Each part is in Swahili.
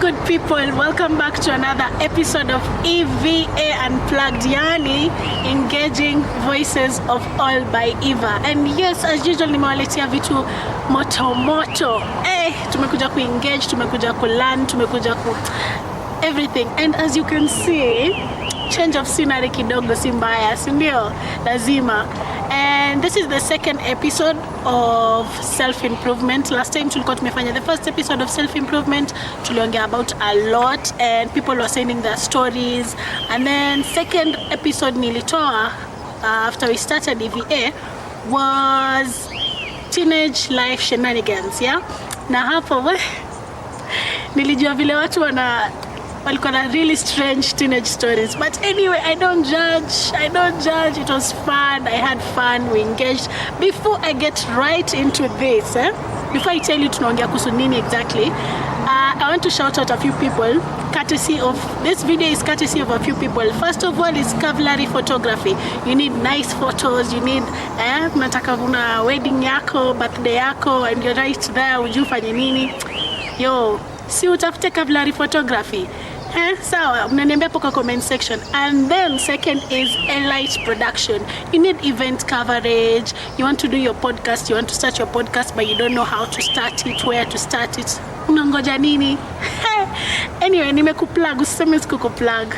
good people, welcome back to another episode of EVA Unplugged, yani Engaging Voices of All by Eva. And yes, as usual nimewaletea vitu moto. Tumekuja ku-engage, tumekuja ku-learn, tumekuja everything. And as you can see, change of scenery kidogo si mbaya, si ndio? Lazima. And this is the second episode of self-improvement. Last time tulikuwa tumefanya the first episode of self-improvement. Tuliongea about a lot and people were sending their stories. And then second episode nilitoa after we started EVA was teenage life shenanigans, yeah? Na hapo nilijua vile watu walikuwa na really strange teenage stories, but anyway, I don't judge. It was fun. I had fun. We engaged. Before I get right into this, before I tell you tunaongea kuhusu nini exactly, I want to shout out a few people. This video is courtesy of a few people. First of all is Cavalry Photography. You need nice photos. You need nataka kuna wedding yako, birthday yako, and you're right there, ujufanye nini. Yo, si utafute Cavalry Photography. Sawa, mnaniambia kwa comment section. And then second is Elite Production. You need event coverage. You want to do your podcast. You want to start your podcast, but you don't know how to start it, where to start it. Unangoja nini? Anyway, nimekuplug. Usiseme sikukuplug.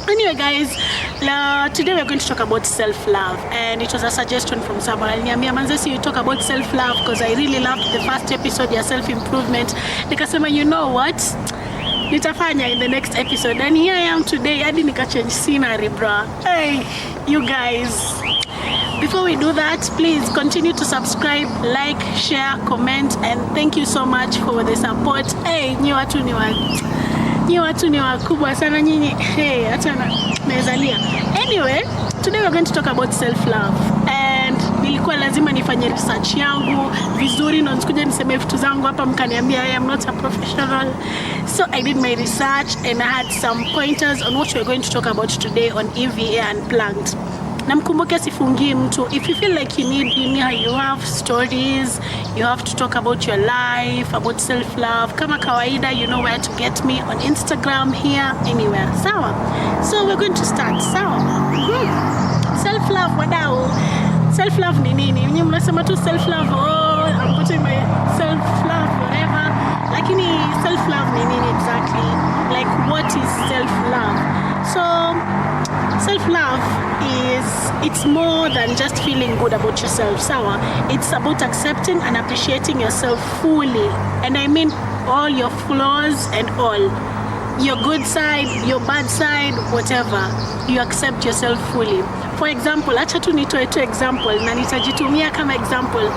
Anyway, guys, today we're going to talk about self-love, and it was a suggestion from someone. Aliniambia manze, you talk about self-love because I really loved the first episode ya self-improvement. Nikasema, you know what? Nitafanya in the next episode, and here I am today. Hadi nika change scenery, bro. Hey, you guys. Before we do that, please continue to subscribe, like, share, comment, and thank you so much for the support. Hey, nyi watu ni wakubwa sana nyinyi. Hey, acha naezalia. Anyway, today we're going to talk about self-love. And nilikuwa lazima nifanye research yangu vizuri, na nisikuja niseme vitu zangu hapa mkaniambia I am not a professional. So I did my research and I had some pointers on what we're going to talk about today on EVA Unplugged. Na mkumbuke sifungi mtu. If you feel like you have stories, you have to talk about your life, about self-love, kama kawaida, you know where to get me on Instagram, here, anywhere. Sawa? So we're going to start. Sawa? Self-love, wadau. Self-love ni nini? Mnyi mnasema tu self-love, I'm putting my self-love whatever. Lakini self-love ni nini exactly? Like, what is self-love? So self-love it's more than just feeling good about yourself. Sawa? It's about accepting and appreciating yourself fully. And I mean all your flaws and all. Your good side, your bad side, whatever. You accept yourself fully. For example, acha tu nitoe tu example na nitajitumia kama example.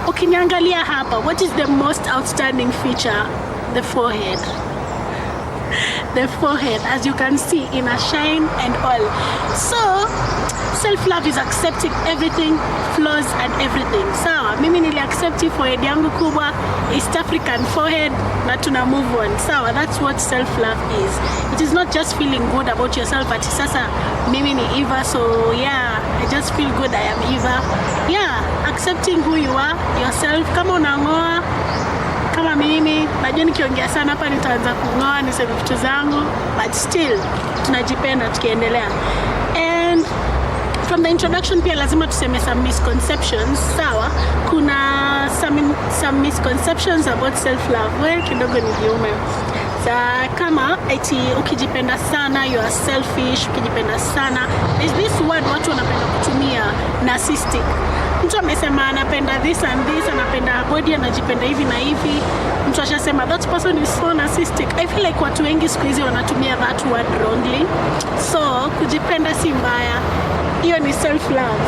Ukiniangalia hapa, what is the most outstanding feature? The forehead. The forehead, as you can see, in a shine and all. So self-love is accepting everything, flaws and everything. Sawa, mimi nili accept forehead yangu kubwa, East African forehead, na tuna move on. Sawa, that's what self-love is. It is not just feeling good about yourself, but sasa mimi ni Eva, so yeah, I just feel good, I am Eva. Yeah, accepting who you are, yourself. Kama unangoa, kama mimi, najua nikiongea sana hapa nitaanza kungoa niseme vitu zangu, but still tunajipenda tukiendelea. And from the introduction pia lazima tuseme some misconceptions. Sawa, kuna some misconceptions about self-love. Wewe kidogo nijiume. Kama eti ukijipenda sana, you are selfish. Ukijipenda sana, is this word watu wanapenda kutumia, narcissistic. Mtu amesema anapenda this and this, anapenda body, anajipenda hivi na hivi. Mtu ashasema that person is so narcissistic. I feel like watu wengi siku hizi wanatumia that word wrongly. So kujipenda si mbaya, hiyo ni self-love.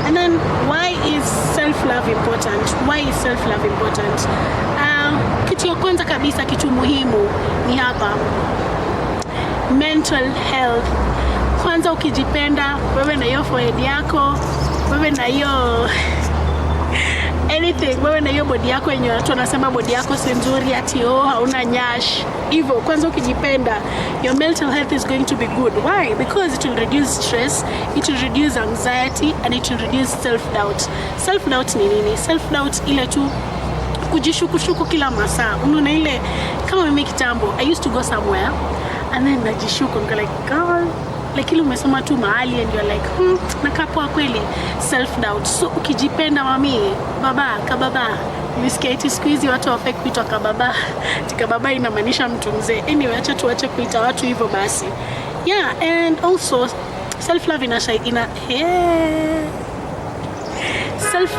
And then why is self-love important? Why is self-love important? Kitu ya kwanza kabisa, kitu muhimu ni hapa, mental health. Kwanza ukijipenda, wewe na hiyo forehead yako, wewe na hiyo anything, wewe na hiyo body yako yenye watu wanasema body yako si nzuri, ati hauna nyash. Hivyo kwanza ukijipenda, your mental health is going to be good. Why? Because it will reduce stress, it will reduce anxiety, and it will reduce self-doubt. Self-doubt ni nini? Self-doubt ile tu kujishukushuku kila masaa. Unaona ile Kama mimi kitambo, I used to go somewhere and then najishuku niko like, girl, like ile umesoma tu mahali and you're like, nakaa poa kweli, self doubt. So ukijipenda mami, kababa, nisikia eti siku hizi watu wafake kuitwa kababa. Kababa inamaanisha mtu mzee. Anyway, acha tuache kuita watu hivyo basi. Yeah, and also self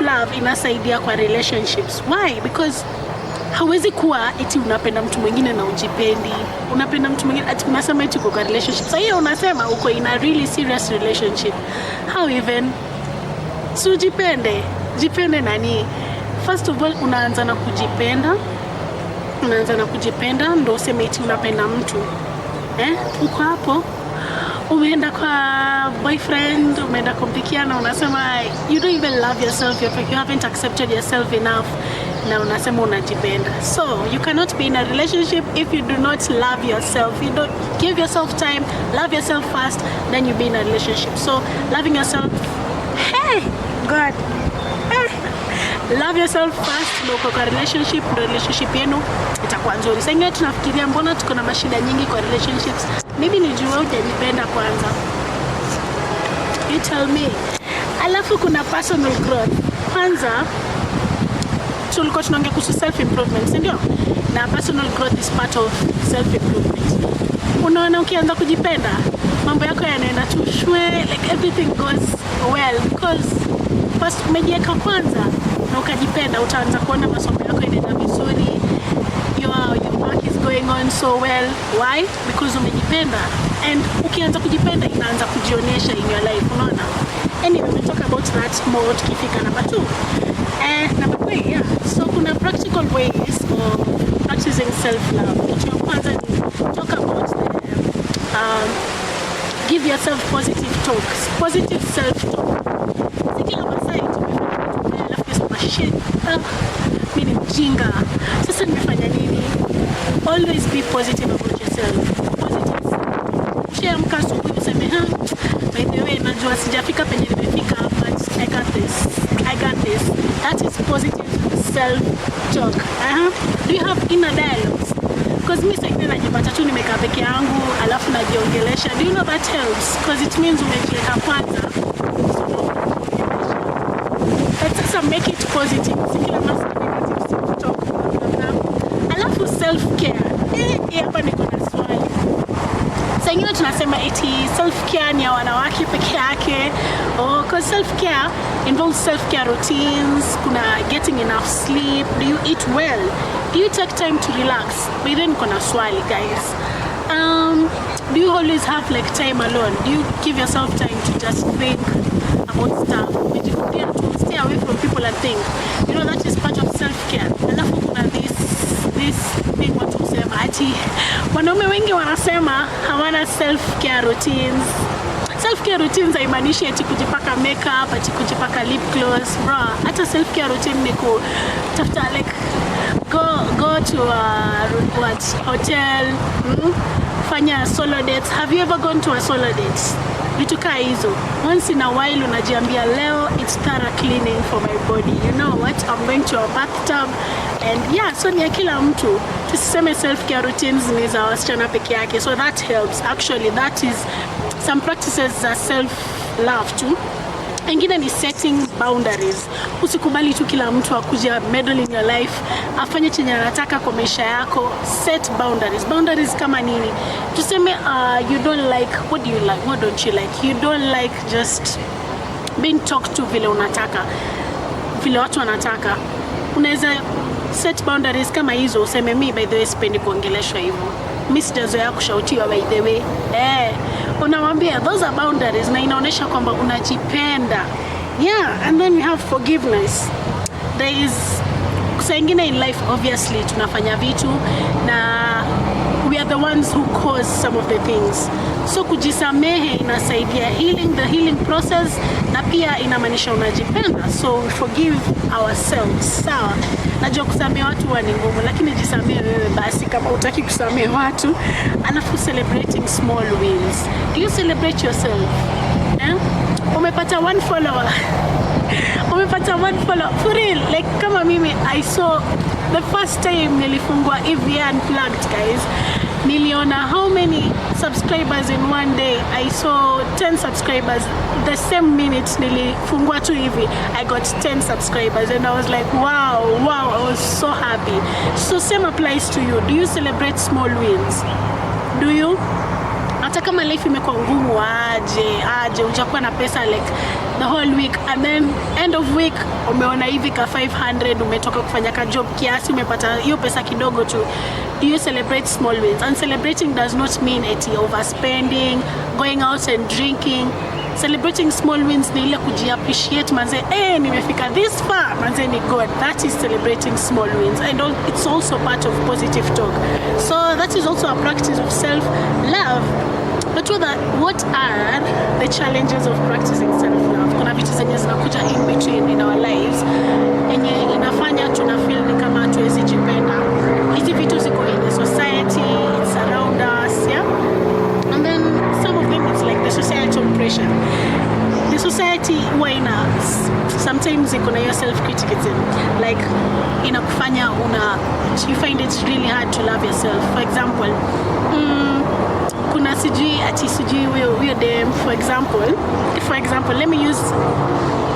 love inasaidia kwa relationships. Why? Because hauwezi kuwa eti unapenda mtu mwingine na ujipendi. Unapenda mtu mwingine ati unasema eti uko kwa relationship. Sasa hiyo unasema uko in a really serious relationship. How even? So jipende nani? First of all, unaanza na kujipenda ndo useme eti unapenda mtu. Uko hapo, umeenda kwa boyfriend, umeenda kumpikiana, unasema you don't even love yourself, you haven't accepted yourself enough, na unasema unajipenda. So you cannot be in a relationship if you do not love yourself. You don't give yourself time, love yourself first, then you be in a relationship. So loving yourself, hey God, love yourself first, ndio kwa relationship, ndio relationship yenu itakuwa nzuri. Sasa ingine tunafikiria mbona tuko na mashida nyingi kwa relationships. Maybe ni juu hujajipenda kwanza. You tell me. Alafu kuna personal growth. Kwanza tulikuwa tunaongea kuhusu self improvement, ndio? Na personal growth is part of self improvement. Unaona ukianza kujipenda, mambo yako yanaenda tu shwe, like everything goes well because first umejiweka kwanza na ukajipenda, utaanza kuona masomo yako yanaenda vizuri, your work is going on so well. Why? Because umejipenda. And ukianza kujipenda inaanza kujionyesha in your life, unaona? Anyway, we'll talk about that more tukifika number 2. Number 3, yeah. So kuna practical ways of practicing self-love. Kitu ya kwanza ni talk about give yourself positive talks, positive self-talk. Sikila masai tumefanya alafu kisema shit, mimi ni mjinga, sasa nimefanya nini? Always be positive about yourself. Positive. Ukiamka asubuhi useme by the way, najua sijafika penye nimefika, but I got this. That is positive self-talk. Do you have inner dialogues? Because me saying najipata tu nimekaa peke yangu alafu najiongelesha. Do you know that helps? Because it means umejiweka kwanza. Let's make it positive. Sikila masa negative self-talk. Alafu self-care. Hapa niko na swali. Sasa ingine tunasema eti self-care ni ya wanawake peke yake. Because self-care involves self-care routines, kuna getting enough sleep, do you eat well, do you take time to relax? But then kuna swali guys. Do you always have like time alone? Do you give yourself time to just think about stuff? To stay away from people and think. You know, that is part of self-care. Alafu kuna this thing watu husema ati wanaume wengi wanasema hawana self-care routines. Self-care routines haimaanishi ati kujipaka makeup, ati kujipaka lip gloss, bro. Hata self-care routine ni kutafuta like go to a hotel, fanya solo dates. Have you ever gone to a solo date? Vitu kaa hizo. Once in a while unajiambia leo it's thorough cleaning for my body. You know what? I'm going to a bathtub and yeah, so ni ya kila mtu. Tusiseme self-care routines ni za wasichana peke yake. So that helps. Actually, that is some practices za self-love too. Ingine ni setting boundaries. Usikubali tu kila mtu akuja meddle in your life, afanye chenye anataka kwa maisha yako. Set boundaries. Boundaries kama nini? Tuseme you don't like, what do you like? What don't you like? You don't like just being talked to vile unataka, vile watu wanataka. Unaweza set boundaries kama hizo, useme mi by the way sipendi kuongeleshwa hivyo. Mimi sijazoea kushautiwa by the way. Unamwambia those are boundaries na inaonyesha kwamba unajipenda. Yeah, and then we have forgiveness. There is kusengine in life obviously tunafanya vitu na we are the ones who cause some of the things. So kujisamehe inasaidia the healing process na pia inamaanisha unajipenda. So we forgive ourselves. Sawa. Najua kusamehe watu ni ngumu, lakini jisamehe wewe basi kama hutaki kusamehe watu. Alafu celebrating small wins. Do you celebrate yourself? Umepata 1 follower. For real, like kama mimi I saw the first time nilifungua EVA Unplugged, guys, niliona how many subscribers in one day. I saw 10 subscribers the same minute nilifungua tu hivi. I got 10 subscribers and I was like, wow, I was so happy. So same applies to you. Do you celebrate small wins? Do you? Hata kama life imekuwa ngumu aje ujakuwa na pesa like the whole week, and then end of week umeona hivi ka 500, umetoka kufanya ka job kiasi, umepata hiyo pesa kidogo tu. Do you celebrate small wins? And celebrating does not mean overspending, going out and drinking. Celebrating small wins ni ile kujiappreciate, manze, nimefika this far, manze ni God. That is celebrating small wins, and it's also part of positive talk. So that is also a practice of self-love. But what are the challenges of practicing self-love? Kuna vitu zenye zinakuja in between in our lives enye inafanya tuna feel ni kama hatuwezi jipenda. Hizi vitu ziko in the society, it's around us, yeah? And then some of them it's like the societal pressure. The society sometimes iko na your self-criticism, like inakufanya you find it really hard to love yourself. For example, kuna sijui huyo dem, for example, let me use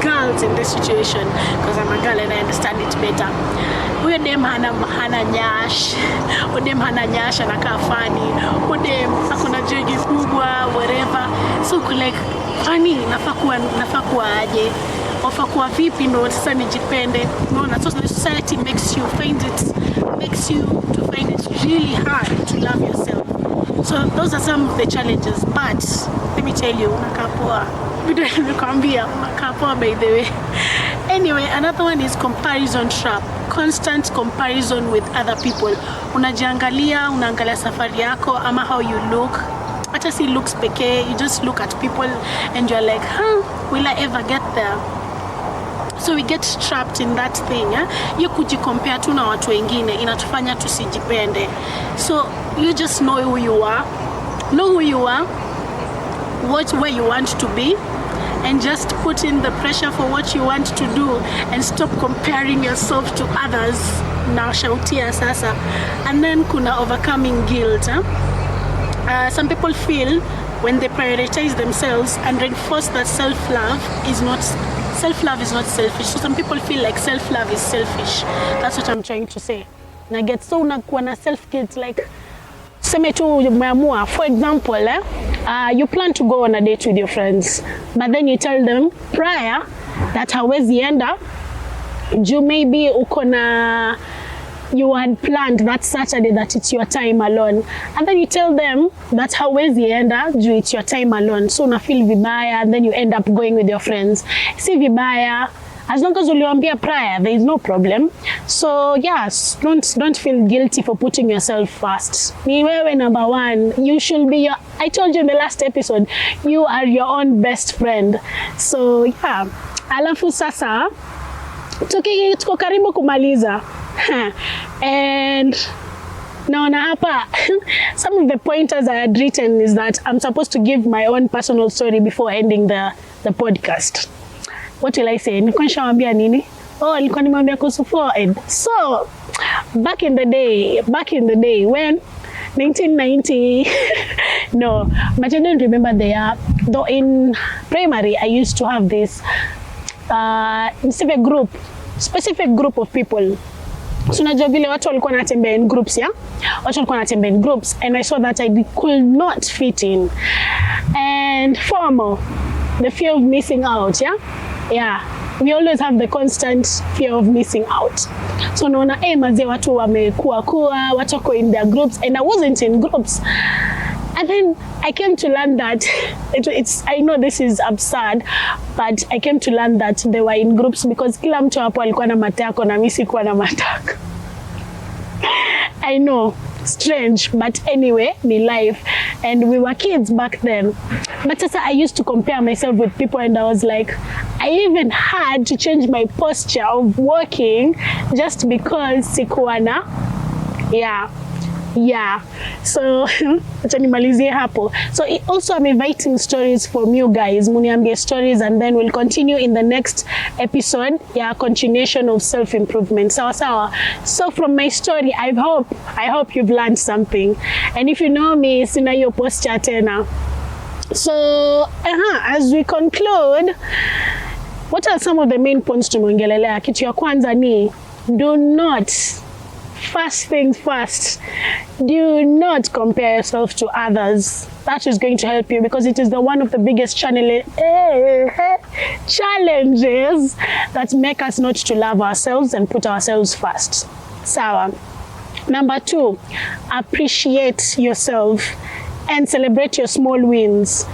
girls in this situation because I'm a girl and I understand it better. Huyo dem hana nyash, huyo dem hana nyash, anakaa funny, huyo dem hakuna jegi kubwa, whatever. So like funny, nafaa kuwa aje, nafaa kuwa vipi ndo sasa nijipende. Unaona, so the society makes you find it really hard to love yourself. So those are some of the challenges, but let me tell you, unakaa poa. Video nimekwambia unakaa poa, by the way. Anyway, another one is comparison trap. Constant comparison with other people. Unaangalia safari yako ama how you look. Hata si looks pekee, you just look at people and you're like, will I ever get there? So we get trapped in that thing, you kujicompare tu na watu wengine inatufanya tusijipende. So you just know who you are, where you want to be, and just put in the pressure for what you want to do and stop comparing yourself to others. Na shautia sasa. And then kuna overcoming guilt. Some people feel when they prioritize themselves and reinforce that self-love is not selfish. So some people feel like self-love is selfish. That's what I'm trying to say. Na get so unakuwa na self-guilt, like seme tu umeamua, for example, you plan to go on a date with your friends, but then you tell them prior that hawezi enda juu maybe you had planned that Saturday that it's your time alone, and then you tell them that hawezi enda juu it's your time alone, so una feel vibaya, and then you end up going with your friends. Si vibaya, as long as uliwaambia prior, there is no problem. So yes, don't feel guilty for putting yourself first. Ni wewe number one. You should be I told you in the last episode, you are your own best friend. So yeah, alafu sasa tuko karibu kumaliza. And naona hapa some of the pointers I had written is that I'm supposed to give my own personal story before ending the podcast. What will I say? Nilikuwa nishawaambia nini? Nilikuwa nimwambia kuhusu forehead. So back in the day when 1990 no, but I don't remember the year. Though in primary I used to have this specific group of people. So unajua vile watu walikuwa wanatembea in groups, and I saw that I could not fit in. And FOMO, the fear of missing out, we always have the constant fear of missing out. So naona mazee watu wamekuwa watu wako in their groups and I wasn't in groups. And then I came to learn that I know this is absurd, but I came to learn that they were in groups because kila mtu hapo alikuwa na matako na mimi sikuwa na matako. I know, strange, but anyway, ni life, and we were kids back then. But sasa I used to compare myself with people, and I was like, I even had to change my posture of walking just because sikuwa na Yeah, so acha nimalizie hapo. So also I'm inviting stories from you guys, muniambie stories, and then we'll continue in the next episode. Yeah, continuation of self improvement. Sawa sawa. So from my story, I hope you've learned something, and if you know me, sina hiyo posture tena. So as we conclude, what are some of the main points tumeongelelea? Kitu ya kwanza ni do not, first things first, do not compare yourself to others. That is going to help you, because it is one of the biggest challenges that make us not to love ourselves and put ourselves first. Sawa. Number 2, appreciate yourself and celebrate your small wins.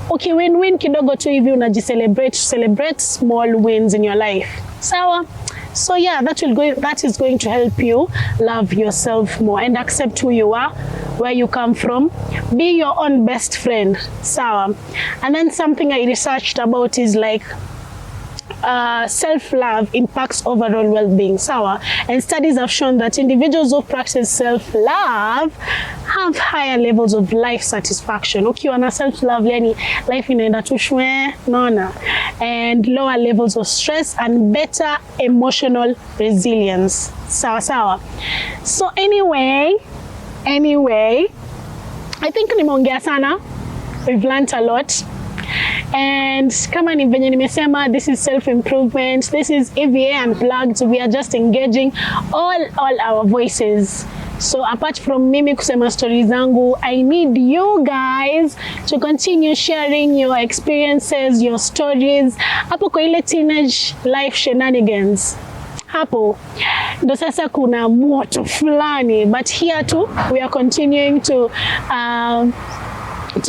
Okay, win kidogo tu hivi celebrate small wins in your life. Sawa? So yeah, that is going to help you love yourself more and accept who you are, where you come from. Be your own best friend. Sawa. And then something I researched about is like self-love impacts overall well-being. Sawa. And studies have shown that individuals who practice self-love have higher levels of life satisfaction. Ukiwa na self-love, yani life inaenda tu shwe, naona. And lower levels of stress and better emotional resilience. Sawa sawa. So anyway, I think nimeongea sana. We've learned a lot. And kama ni venye nimesema, this is self-improvement. This is EVA Unplugged. We are just engaging all our voices. So apart from mimi kusema stories zangu, I need you guys to continue sharing your experiences, your stories. Hapo kwa ile teenage life shenanigans. Hapo ndo sasa kuna moto fulani, but here too we are continuing to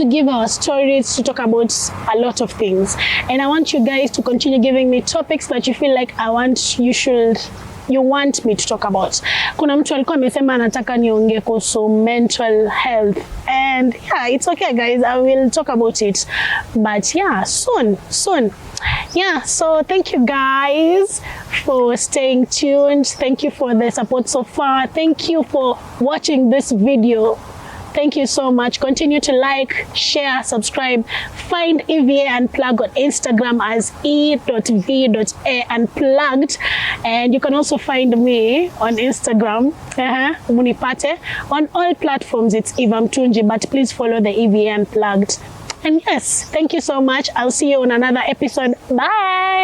give our stories, to talk about a lot of things. And I want you guys to continue giving me topics that you feel like you want me to talk about. Kuna mtu alikuwa amesema anataka niongee kuhusu mental health. And yeah, it's okay guys, I will talk about it. But yeah, soon. Yeah, so thank you guys for staying tuned. Thank you for the support so far. Thank you for watching this video. Thank you so much. Continue to like, share, subscribe. Find EVA Unplugged on Instagram as e.v.a_unplugged. And you can also find me on Instagram, Munipate. On all platforms, it's Eva Mtunji, but please follow the EVA Unplugged. And yes, thank you so much. I'll see you on another episode. Bye.